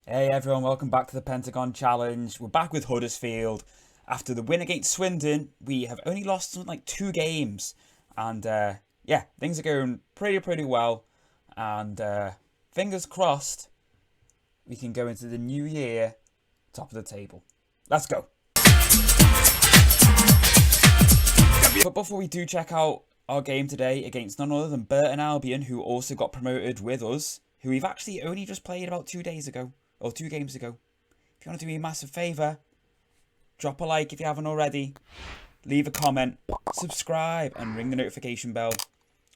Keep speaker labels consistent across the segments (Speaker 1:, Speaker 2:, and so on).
Speaker 1: Hey everyone, welcome back to the Pentagon Challenge. We're back with Huddersfield. After the win against Swindon, we have only lost something like 2 games. And yeah, things are going pretty well. And fingers crossed, we can go into the new year top of the table. Let's go. But before we do check out our game today against none other than Burton Albion, who also got promoted with us, who we've actually only just played about 2 days ago. Or 2 games ago. If you want to do me a massive favour, drop a like if you haven't already, leave a comment, subscribe, and ring the notification bell.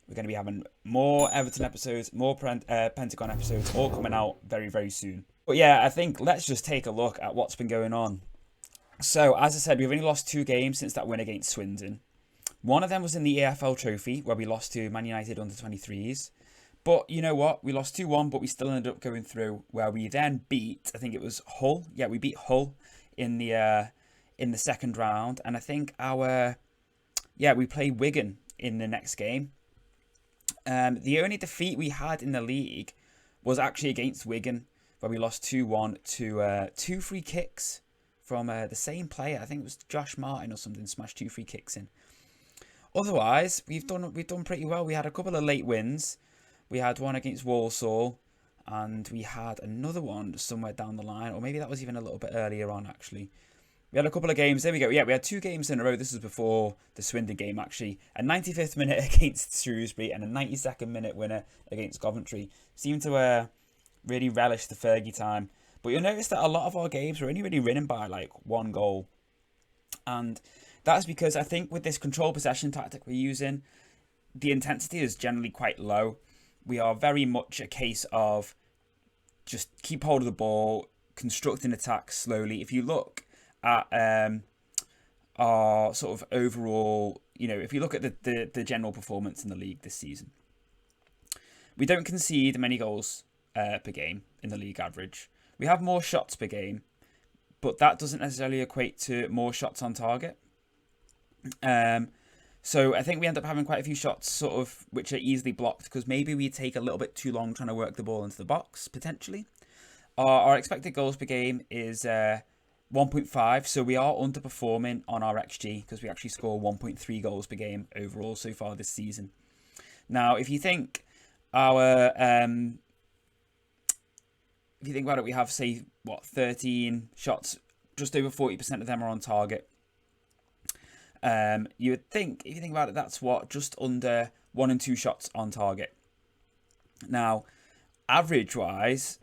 Speaker 1: We're going to be having more Everton episodes, more Pentagon episodes, all coming out very soon. But yeah, I think let's just take a look at what's been going on. So, as I said, we've only lost 2 games since that win against Swindon. One of them was in the EFL Trophy, where we lost to Man United under-23s. But you know what? We lost 2-1, but we still ended up going through, where we then beat, I think it was Hull. Yeah, we beat Hull in the second round. And I think we played Wigan in the next game. The only defeat we had in the league was actually against Wigan, where we lost 2-1 to 2 free kicks from the same player. I think it was Josh Martin or something, smashed 2 free kicks in. Otherwise, we've done pretty well. We had a couple of late wins. We had one against Walsall, and we had another one somewhere down the line, or maybe that was even a little bit earlier on, actually. We had a couple of games. There we go. Yeah, we had 2 games in a row. This was before the Swindon game, actually. A 95th minute against Shrewsbury and a 92nd minute winner against Coventry. Seemed to really relish the Fergie time. But you'll notice that a lot of our games were only really winning by, like, 1 goal. And that's because I think with this control possession tactic we're using, the intensity is generally quite low. We are very much a case of just keep hold of the ball, constructing attacks slowly. If you look at our sort of overall, if you look at the general performance in the league this season, we don't concede many goals per game in the league average. We have more shots per game, but that doesn't necessarily equate to more shots on target. So I think we end up having quite a few shots sort of which are easily blocked because maybe we take a little bit too long trying to work the ball into the box, potentially. Our expected goals per game is 1.5, so we are underperforming on our XG because we actually score 1.3 goals per game overall so far this season. Now, if you think about it, we have, say, 13 shots, just over 40% of them are on target. You would think, if you think about it, that's just under 1 and 2 shots on target. Now, average-wise,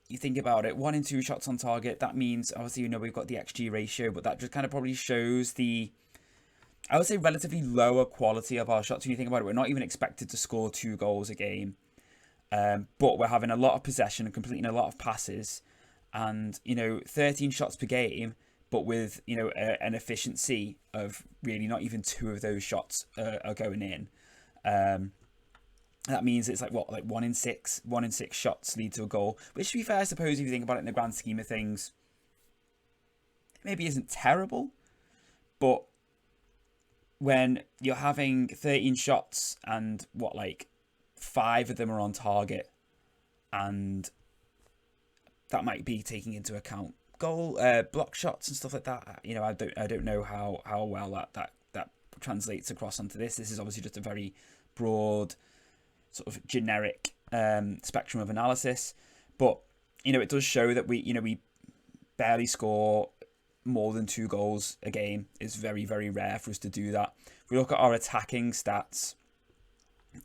Speaker 1: you think about it, 1 and 2 shots on target, that means, obviously, we've got the XG ratio, but that just kind of probably shows the, I would say, relatively lower quality of our shots. When you think about it, we're not even expected to score 2 goals a game, but we're having a lot of possession and completing a lot of passes, and, 13 shots per game, but with, an efficiency of really not even 2 of those shots are going in. That means it's like 1 in 6 shots lead to a goal, which, to be fair, I suppose if you think about it in the grand scheme of things, maybe isn't terrible, but when you're having 13 shots and 5 of them are on target, and that might be taking into account goal block shots and stuff like that. I don't know how well that translates across onto this. This is obviously just a very broad sort of generic spectrum of analysis, but it does show that we barely score more than 2 goals a game. It's very rare for us to do that. If we look at our attacking stats,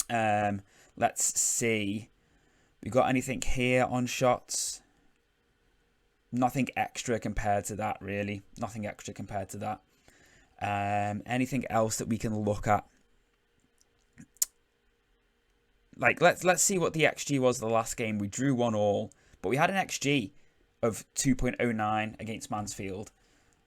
Speaker 1: let's see, we got anything here on shots? Nothing extra compared to that, really. Nothing extra compared to that. Anything else that we can look at? Let's see what the XG was the last game. We drew 1-1, but we had an XG of 2.09 against Mansfield.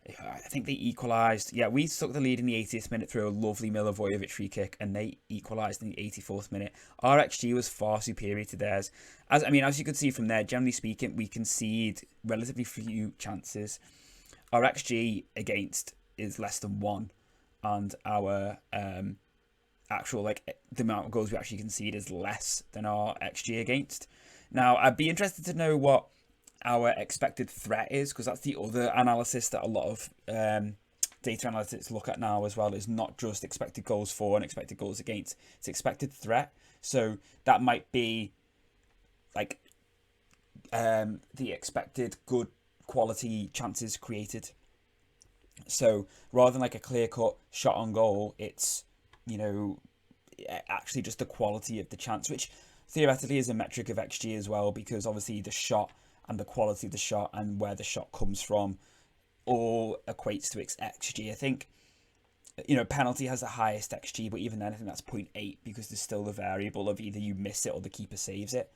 Speaker 1: I think they equalised. Yeah, we took the lead in the 80th minute through a lovely Milivojevic free kick, and they equalised in the 84th minute. Our XG was far superior to theirs. As you could see from there, generally speaking, we concede relatively few chances. Our XG against is less than 1, and our actual the amount of goals we actually concede is less than our XG against. Now, I'd be interested to know what our expected threat is, because that's the other analysis that a lot of data analytics look at now as well. Is not just expected goals for and expected goals against, it's expected threat. So that might be like the expected good quality chances created. So rather than like a clear-cut shot on goal, it's, you know, actually just the quality of the chance, which theoretically is a metric of XG as well, because obviously the shot and the quality of the shot and where the shot comes from all equates to its XG. I think, you know, penalty has the highest XG, but even then I think that's 0.8 because there's still the variable of either you miss it or the keeper saves it.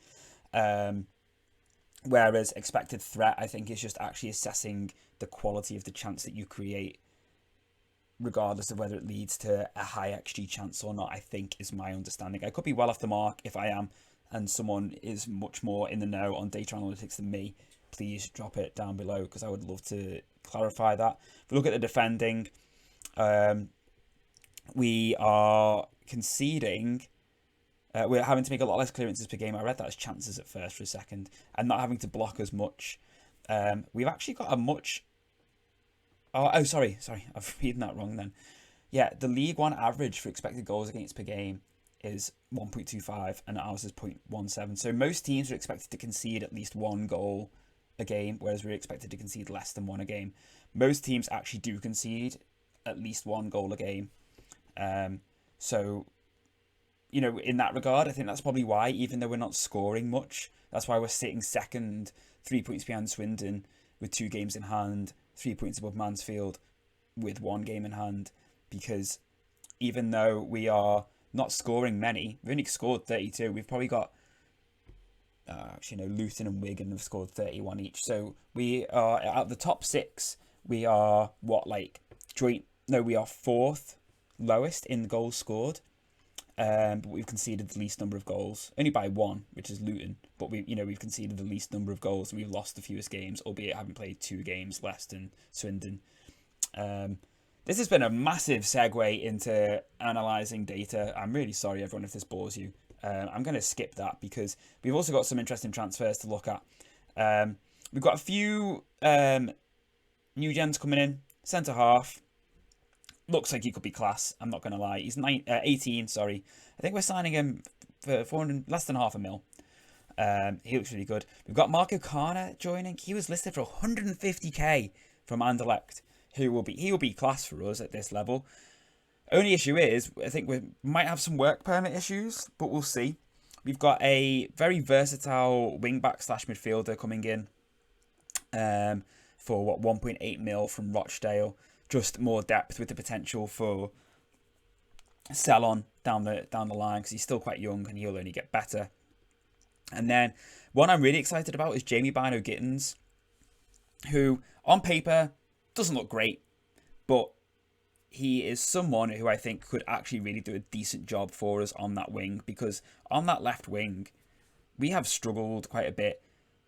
Speaker 1: Whereas expected threat, I think, is just actually assessing the quality of the chance that you create, regardless of whether it leads to a high XG chance or not, I think, is my understanding. I could be well off the mark. If I am, and someone is much more in the know on data analytics than me, please drop it down below, because I would love to clarify that. If we look at the defending, we are conceding. We're having to make a lot less clearances per game. I read that as chances at first for a second, and not having to block as much. We've actually got a much... Oh, sorry. I've reading that wrong then. Yeah, the League One average for expected goals against per game is 1.25, and ours is 0.17. So most teams are expected to concede at least one goal a game, whereas we're expected to concede less than one a game. Most teams actually do concede at least one goal a game. So, you know, in that regard, I think that's probably why, even though we're not scoring much, that's why we're sitting second, 3 points behind Swindon with 2 games in hand, 3 points above Mansfield with 1 game in hand, because even though we are not scoring many, we've only scored 32, we've probably got, actually no, Luton and Wigan have scored 31 each, so we are, out of the top 6, we are, we are 4th lowest in goals scored, but we've conceded the least number of goals, only by 1, which is Luton, but we've conceded the least number of goals, and we've lost the fewest games, albeit having played 2 games less than Swindon. This has been a massive segue into analysing data. I'm really sorry, everyone, if this bores you. I'm going to skip that because we've also got some interesting transfers to look at. We've got a few new gens coming in. Centre half. Looks like he could be class. I'm not going to lie. He's 18, sorry. I think we're signing him for 400, less than $500,000. He looks really good. We've got Marco Kana joining. He was listed for 150k from Anderlecht. He will be class for us at this level. Only issue is, I think we might have some work permit issues, but we'll see. We've got a very versatile wing-back / midfielder coming in for 1.8 mil from Rochdale. Just more depth with the potential for sell on down the line, because he's still quite young and he'll only get better. And then one I'm really excited about is Jamie Bino-Gittins, who on paper doesn't look great, but he is someone who I think could actually really do a decent job for us on that wing, because on that left wing we have struggled quite a bit.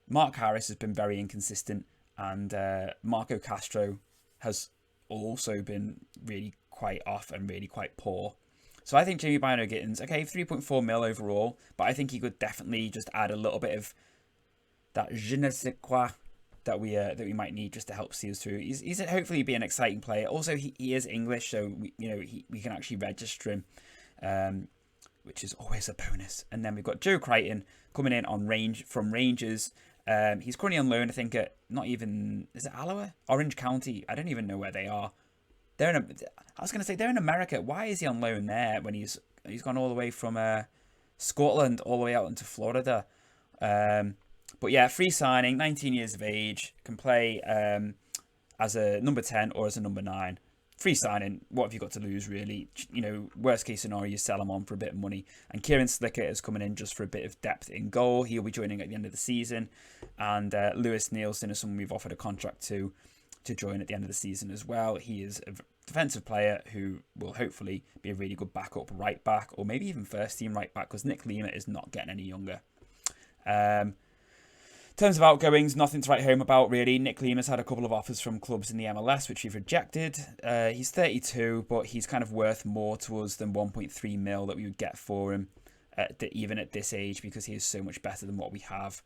Speaker 1: Mark Harris has been very inconsistent, and Marco Castro has also been really quite off and really quite poor. So I think Jamie Bino-Gittins, okay, 3.4 mil overall, but I think he could definitely just add a little bit of that je ne sais quoi that we might need just to help see us through. He's hopefully be an exciting player. Also, he is English, so we can actually register him, which is always a bonus. And then we've got Joe Crichton coming in on from Rangers. He's currently on loan, I think, at is it Alloa? Orange County. I don't even know where they are. I was going to say they're in America. Why is he on loan there when he's gone all the way from Scotland all the way out into Florida? But yeah, free signing, 19 years of age, can play as a number 10 or as a number 9. Free signing, what have you got to lose, really? Worst case scenario, you sell him on for a bit of money. And Kieran Slicker is coming in just for a bit of depth in goal. He'll be joining at the end of the season. And Lewis Nielsen is someone we've offered a contract to join at the end of the season as well. He is a defensive player who will hopefully be a really good backup right back, or maybe even first team right back, because Nick Lima is not getting any younger. In terms of outgoings, nothing to write home about, really. Nick Lima's had a couple of offers from clubs in the MLS, which we've rejected. He's 32, but he's kind of worth more to us than 1.3 mil that we would get for him, even at this age, because he is so much better than what we have.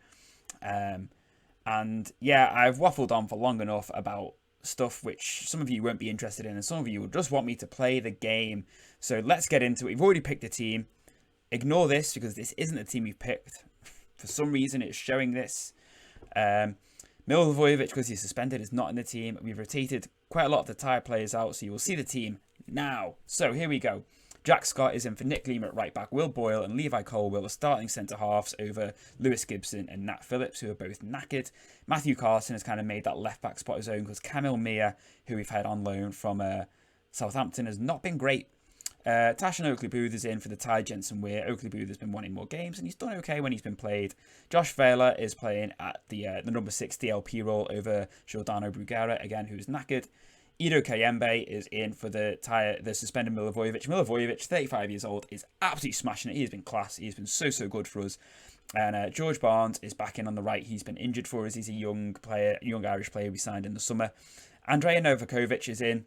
Speaker 1: And yeah, I've waffled on for long enough about stuff which some of you won't be interested in, and some of you will just want me to play the game. So let's get into it. We've already picked a team. Ignore this because this isn't the team we've picked. For some reason, it's showing this. Milivojevic, because he's suspended, is not in the team. We've rotated quite a lot of the tired players out, so you will see the team now. So here we go. Jack Scott is in for Nick Lima at right back, Will Boyle and Levi Colwell are starting centre halves over Lewis Gibson and Nat Phillips, who are both knackered. Matthew Carson has kind of made that left back spot his own because Camille Mia, who we've had on loan from Southampton, has not been great. Tashan Oakley Booth is in for the Ty Jensen Weir. Oakley Booth has been winning more games and he's done okay when he's been played. Josh Vela is playing at the number 6 DLP role over Giordano Bruguera, again, who's knackered. Ido Kayembe is in for the suspended Milivojevic. Milivojevic, 35 years old, is absolutely smashing it. He has been class. He's been so good for us. And George Barnes is back in on the right. He's been injured for us. He's a young Irish player we signed in the summer. Andrea Novakovic is in.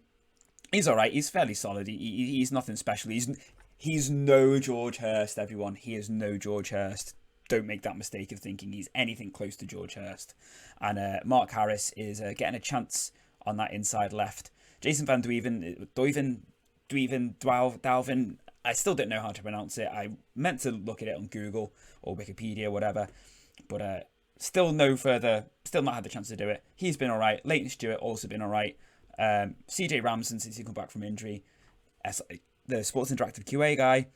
Speaker 1: He's all right. He's fairly solid. He's nothing special. He's no George Hurst, everyone. He is no George Hurst. Don't make that mistake of thinking he's anything close to George Hurst. And Mark Harris is getting a chance on that inside left. Jason Van Dalvin, I still don't know how to pronounce it. I meant to look at it on Google or Wikipedia or whatever, but still not had the chance to do it. He's been all right. Leighton Stewart also been all right. CJ Ramson, since he come back from injury, the Sports Interactive QA guy,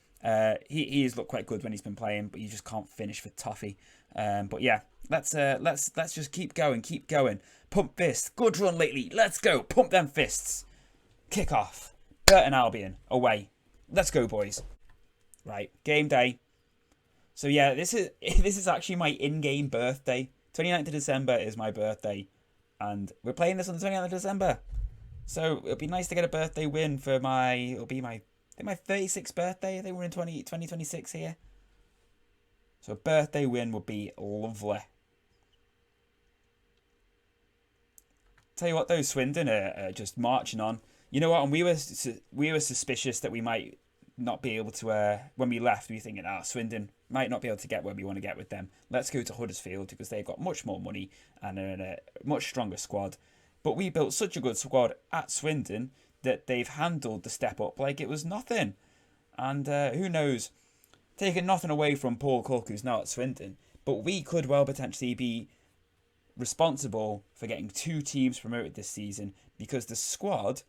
Speaker 1: he's looked quite good when he's been playing, but you just can't finish for Toffee. But yeah, let's just keep going. Pump fist, good run lately. Let's go, pump them fists. Kick off. Burton Albion away. Let's go, boys. Right, game day. So yeah, this is actually my in-game birthday. 29th of December is my birthday, and we're playing this on the 29th of December. So it'll be nice to get a birthday win for my 36th birthday. I think we're in 2026 here. So a birthday win would be lovely. Tell you what, though, Swindon are just marching on. You know what? And we were suspicious that we might not be able to. When we left, we were thinking, Swindon might not be able to get where we want to get with them. Let's go to Huddersfield because they've got much more money and are in a much stronger squad. But we built such a good squad at Swindon that they've handled the step up like it was nothing. And who knows? Taking nothing away from Paul Cook, who's now at Swindon, but we could well potentially be responsible for getting 2 teams promoted this season because the squad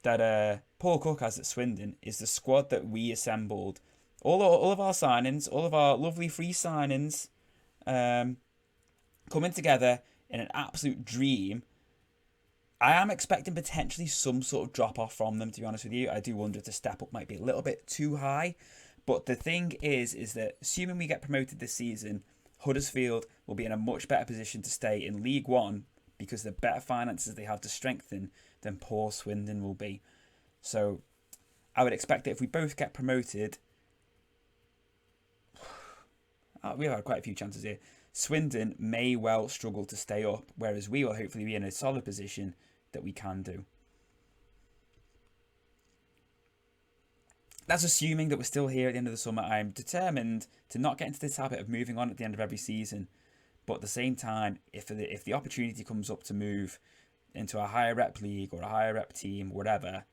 Speaker 1: that Paul Cook has at Swindon is the squad that we assembled. All of our signings, all of our lovely free signings, coming together in an absolute dream. I am expecting potentially some sort of drop off from them, to be honest with you. I do wonder if the step up might be a little bit too high. But the thing is that assuming we get promoted this season, Huddersfield will be in a much better position to stay in League One because the better finances they have to strengthen than poor Swindon will be. So I would expect that if we both get promoted, we've had quite a few chances here. Swindon may well struggle to stay up, whereas we will hopefully be in a solid position that we can do. That's assuming that we're still here at the end of the summer. I'm determined to not get into this habit of moving on at the end of every season. But at the same time, if the opportunity comes up to move into a higher rep league or a higher rep team, whatever,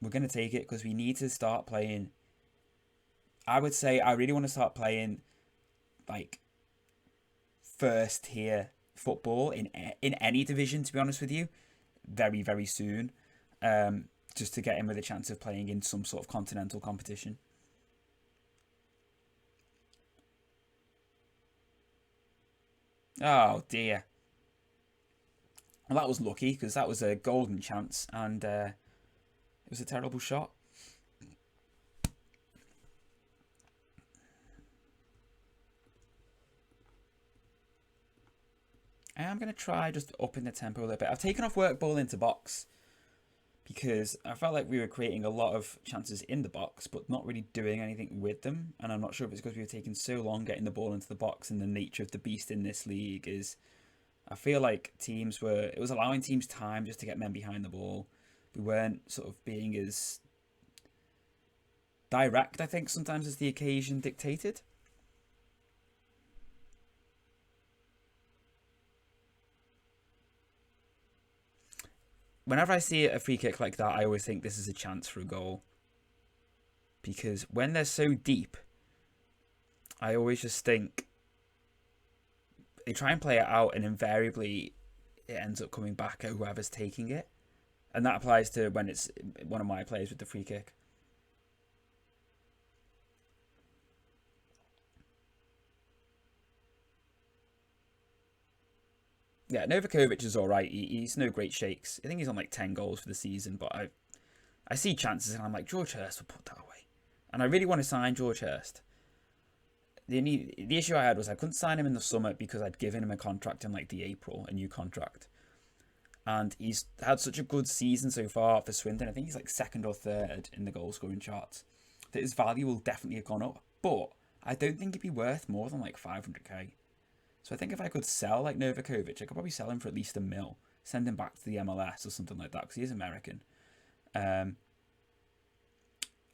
Speaker 1: we're going to take it because we need to start playing. I would say I really want to start playing like first tier football in any division, to be honest with you, very, very soon. Just to get in with a chance of playing in some sort of continental competition. Oh dear. Well, that was lucky because that was a golden chance and it was a terrible shot. I'm going to try just upping the tempo a little bit. I've taken off work ball into box because I felt like we were creating a lot of chances in the box but not really doing anything with them. And I'm not sure if it's because we were taking so long getting the ball into the box, and the nature of the beast in this league is I feel like it was allowing teams time just to get men behind the ball. We weren't sort of being as direct, I think, sometimes as the occasion dictated. whenever I see a free kick like that, I always think this is a chance for a goal. Because when they're so deep, I always just think they try and play it out, and invariably it ends up coming back at whoever's taking it. And that applies to when it's one of my players with the free kick. Yeah, Novakovic is alright. He's no great shakes. I think he's on like 10 goals for the season, but I see chances and I'm like, George Hurst will put that away. And I really want to sign George Hurst. The issue I had was I couldn't sign him in the summer because I'd given him a contract in like the April, a new contract. And he's had such a good season so far for Swindon. I think he's like second or third in the goal scoring charts. That his value will definitely have gone up. But I don't think it'd be worth more than like 500k. So I think if I could sell like Novakovic, I could probably sell him for at least $1 million. Send him back to the MLS or something like that because he is American. I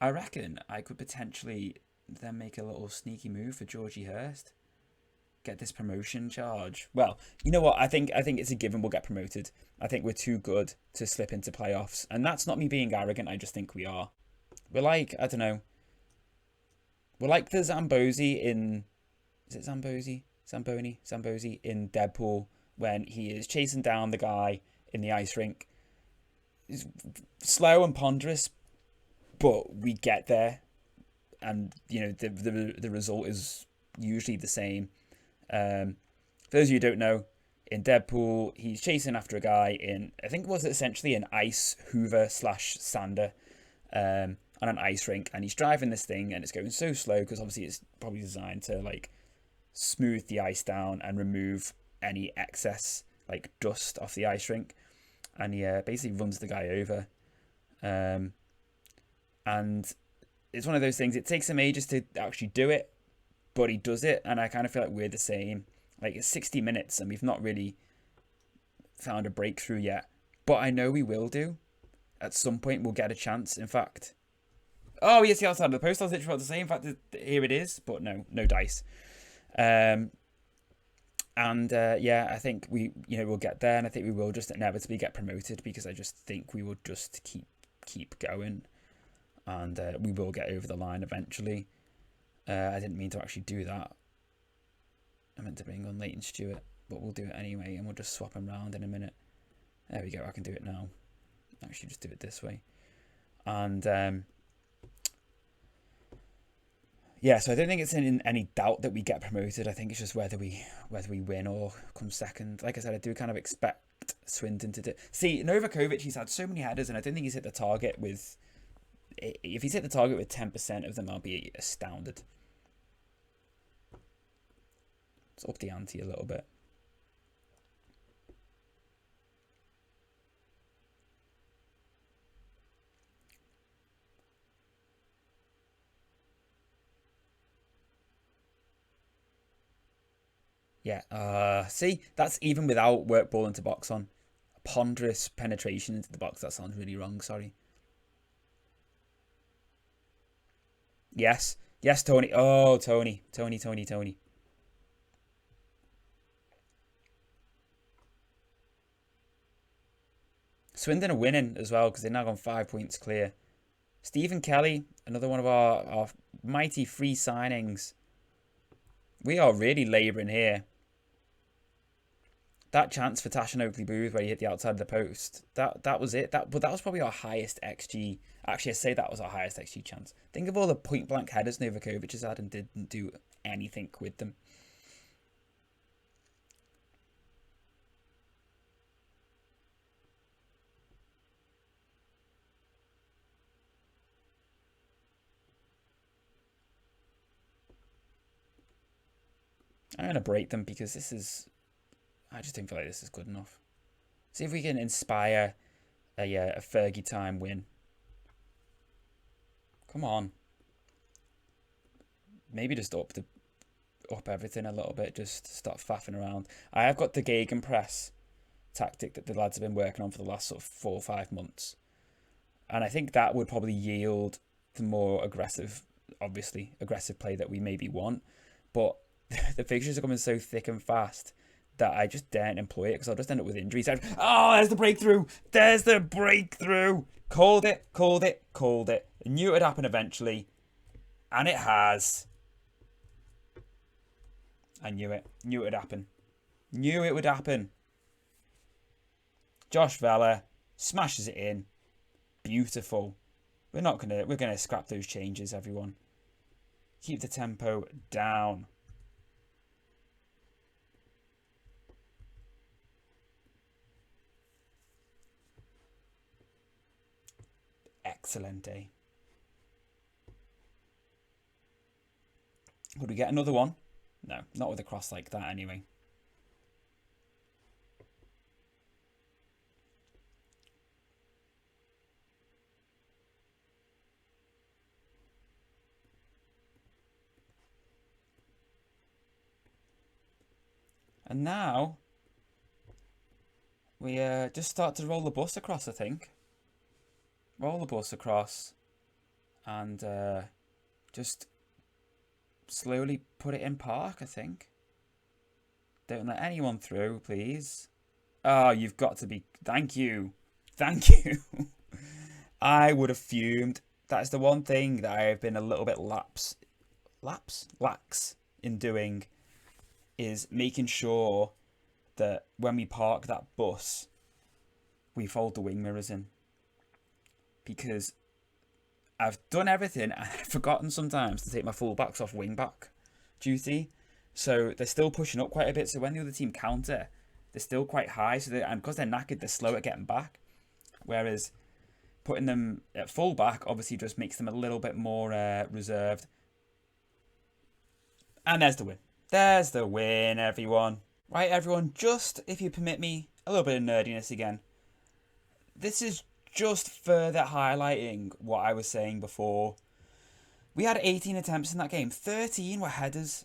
Speaker 1: reckon I could potentially then make a little sneaky move for Georgie Hurst. Get this promotion charge. Well, you know what? I think it's a given we'll get promoted. I think we're too good to slip into playoffs. And that's not me being arrogant. I just think we are. We're like, I don't know. We're like the Zambozi in... Is it Zambozi? Zambozi in Deadpool when he is chasing down the guy in the ice rink. It's slow and ponderous, but we get there. And, you know, the result is usually the same. For those of you who don't know, in Deadpool, he's chasing after a guy in, I think it was essentially an ice hoover / sander on an ice rink. And he's driving this thing and it's going so slow because obviously it's probably designed to like smooth the ice down and remove any excess like dust off the ice rink. And he basically runs the guy over. And it's one of those things, it takes him ages to actually do it, but he does it, and I kind of feel like we're the same. Like, it's 60 minutes, and we've not really found a breakthrough yet. But I know we will do. At some point, we'll get a chance, in fact. Oh, yes, the outside of the post, I was literally about to say. In fact, here it is, but no dice. Yeah, I think we'll get there, and I think we will just inevitably get promoted, because I just think we will just keep going. And we will get over the line eventually. I didn't mean to actually do that. I meant to bring on Leighton Stewart, but we'll do it anyway, and we'll just swap him round in a minute. There we go, I can do it now. Actually, just do it this way. And yeah, so I don't think it's in any doubt that we get promoted. I think it's just whether we win or come second. Like I said, I do kind of expect Swindon to do. See, Novakovic, he's had so many headers, and I don't think he's hit the target with. If he's hit the target with 10% of them, I'll be astounded. Let's up the ante a little bit. Yeah, see, that's even without work ball into box on. A ponderous penetration into the box. That sounds really wrong, sorry. Yes, Tony. Oh, Tony. Swindon are winning as well because they've now gone 5 points clear. Stephen Kelly, another one of our mighty free signings. We are really labouring here. That chance for Tashan Oakley Booth where he hit the outside of the post, that was it. But that was probably our highest XG. Actually, I say that was our highest XG chance. Think of all the point blank headers Novakovic has had and didn't do anything with them. I'm going to break them because I just don't feel like this is good enough. See if we can inspire a Fergie time win. Come on. Maybe just up everything a little bit. Just stop faffing around. I have got the gegenpress tactic that the lads have been working on for the last sort of 4 or 5 months. And I think that would probably yield the more aggressive play that we maybe want. But the fixtures are coming so thick and fast that I just daren't employ it because I'll just end up with injuries. Oh, there's the breakthrough. There's the breakthrough. Called it. I knew it would happen eventually. And it has. I knew it. Knew it would happen. Josh Vela smashes it in. Beautiful. We're gonna scrap those changes, everyone. Keep the tempo down. Excellent, eh? Would we get another one? No, not with a cross like that anyway. And now we just start to roll the bus across, I think. Roll the bus across and just slowly put it in park, I think. Don't let anyone through, please. Oh, you've got to be... Thank you. I would have fumed. That's the one thing that I have been a little bit lax in doing, is making sure that when we park that bus, we fold the wing mirrors in. Because I've done everything and I've forgotten sometimes to take my fullbacks off wing back duty. So they're still pushing up quite a bit. So when the other team counter, they're still quite high. So and because they're knackered, they're slow at getting back. Whereas putting them at fullback obviously just makes them a little bit more reserved. And there's the win. There's the win, everyone. Right, everyone, just, if you permit me, a little bit of nerdiness again. This is just further highlighting what I was saying before. We had 18 attempts in that game. 13 were headers.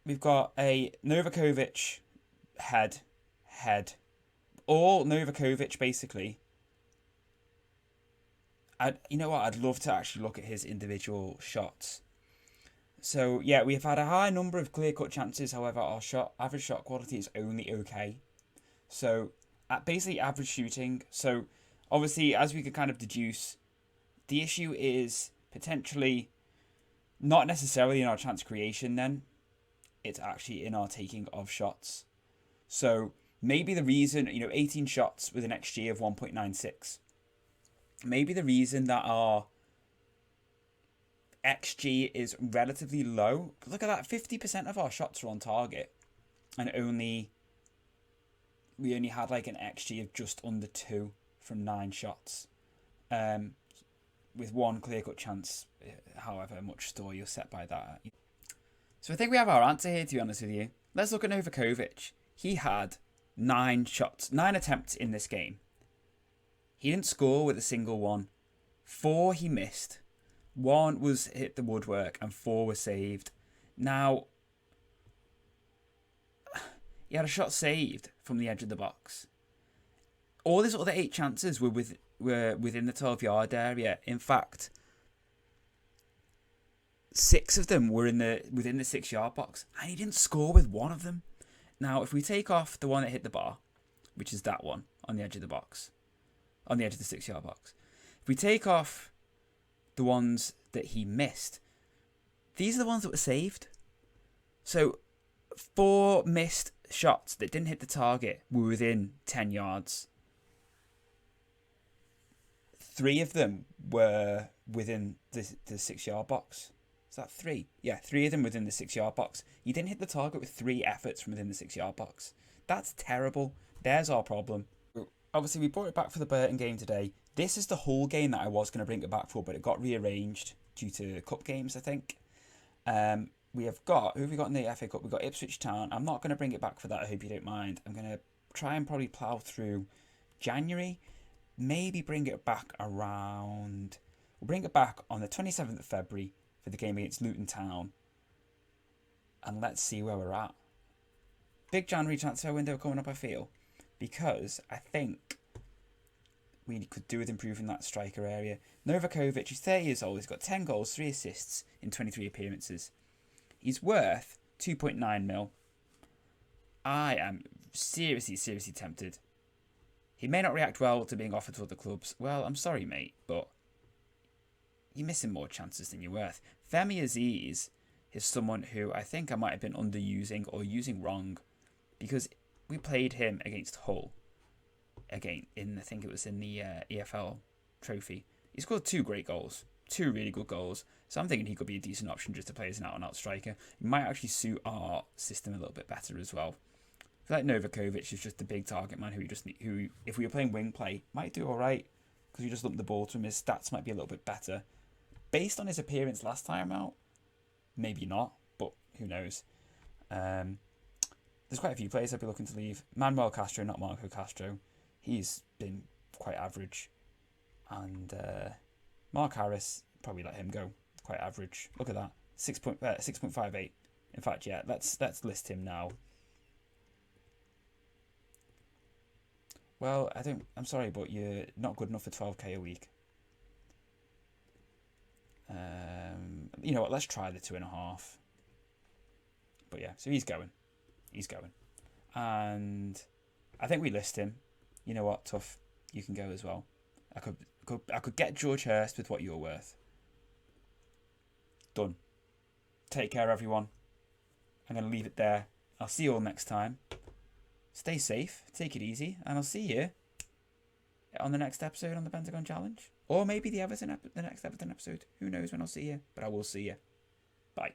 Speaker 1: We've got a Novakovic head. All Novakovic, basically. You know what? I'd love to actually look at his individual shots. So, yeah, we've had a high number of clear-cut chances. However, our average shot quality is only okay. So, at basically average shooting. So, obviously, as we could kind of deduce, the issue is potentially not necessarily in our chance creation then. It's actually in our taking of shots. So, maybe the reason, 18 shots with an XG of 1.96. Maybe the reason that our XG is relatively low. Look at that, 50% of our shots are on target, and we only had like an XG of just under 2 from 9 shots, with one clear-cut chance, however much store you're set by that. So I think we have our answer here, to be honest with you. Let's look at Novakovic. He had 9 attempts in this game. He didn't score with a single one. 4 he missed. 1 was hit the woodwork and 4 were saved. Now, he had a shot saved from the edge of the box. All his other 8 chances were within the 12-yard area. In fact, 6 of them were within the 6-yard box, and he didn't score with 1 of them. Now, if we take off the one that hit the bar, which is that one on the edge of the box, on the edge of the 6-yard box, if we take off the ones that he missed, these are the ones that were saved. So 4 missed shots that didn't hit the target were within 10 yards. 3 of them were within the 6-yard box. Is that 3? Yeah, 3 of them within the 6-yard box. You didn't hit the target with 3 efforts from within the 6-yard box. That's terrible. There's our problem. Obviously, we brought it back for the Burton game today. This is the whole game that I was going to bring it back for, but it got rearranged due to cup games, I think. We have got... Who have we got in the FA Cup? We've got Ipswich Town. I'm not going to bring it back for that, I hope you don't mind. I'm going to try and probably plough through January. Maybe bring it back around... We'll bring it back on the 27th of February for the game against Luton Town. And let's see where we're at. Big January transfer window coming up, I feel. Because I think we could do with improving that striker area. Novakovic, he's 30 years old. He's got 10 goals, 3 assists in 23 appearances. He's worth 2.9 mil. I am seriously, seriously tempted. He may not react well to being offered to other clubs. Well, I'm sorry, mate, but you're missing more chances than you're worth. Femi Aziz is someone who I think I might have been underusing or using wrong, because we played him against Hull again I think it was in the EFL trophy. He scored 2 great goals, 2 really good goals. So I'm thinking he could be a decent option just to play as an out-and-out striker. He might actually suit our system a little bit better as well. I feel like Novakovic is just the big target man who if we were playing wing play, might do all right, because we just lump the ball to him. His stats might be a little bit better. Based on his appearance last time out, maybe not, but who knows. There's quite a few players I'd be looking to leave. Manuel Castro, not Marco Castro. He's been quite average. And Mark Harris, probably let him go. Quite average. Look at that. 6.58. In fact, yeah, let's list him now. Well, I'm sorry, but you're not good enough for 12k a week. You know what, let's try the 2.5. But yeah, so he's going. And I think we list him. You know what, tough. You can go as well. I could get George Hurst with what you're worth. Done. Take care, everyone. I'm going to leave it there. I'll see you all next time. Stay safe, take it easy, and I'll see you on the next episode on the Pentagon Challenge. Or maybe the next Everton episode. Who knows when I'll see you, but I will see you. Bye.